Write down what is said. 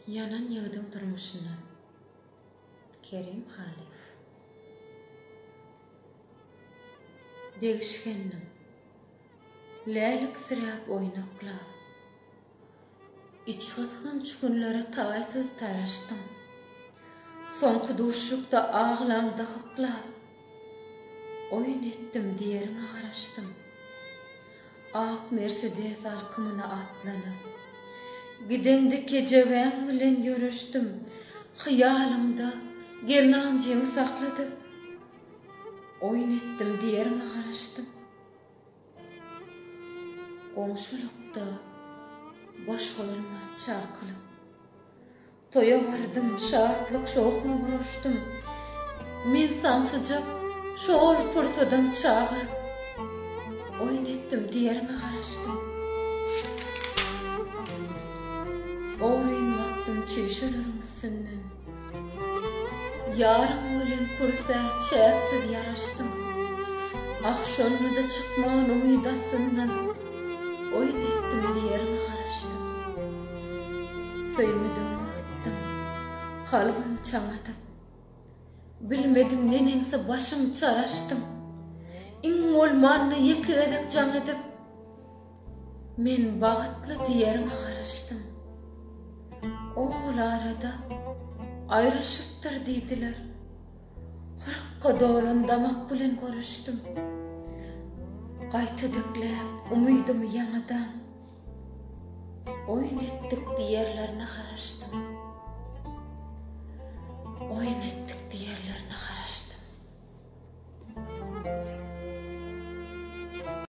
Yanan ýygdyň durmuşyndan. Kerim Halif. Degişgendim. Lälik sirap oýnakla. İç gysgan çükünlere taýsyz taraşdym. Soňky duşlukda ağlamda hyklap. Oýun etdim diýerine garaşdym. Ak Mercedes alkymyna atlanyp gideňdi kejebäň bilen görüşdüm. Hyýalymda gelnanjyňy sakladyp oýun etdim diýerine garaşdym. Goňşulukda boş goýulmaz çakylyp toýa bardym, şatlyk şoğun guruşdym. Men saňsyjak şol pursadym çagyryp oýun etdim diýerine garaşdym. Oýun wagtym çeşelerim üstünden. Yarım bilen kursa çäksiz yaraşdym. Akşamda çıkman umydasyndan oýun etdim diýerine garaşdym. Söýmedim wagtym, kalbym çaňadyp. Bilmedim nenense başym çaraşdym. Iň bolmany ýeki gezek jaň edip men bagtly diýerine garaşdym. Oğul arada ayrılşıptır diýdiler. Hırkka dolandamak bilen görüşdüm. Gaýta dikläp umydymy ýanadan oýun etdik diýerlerine garaşdym. Oýun etdik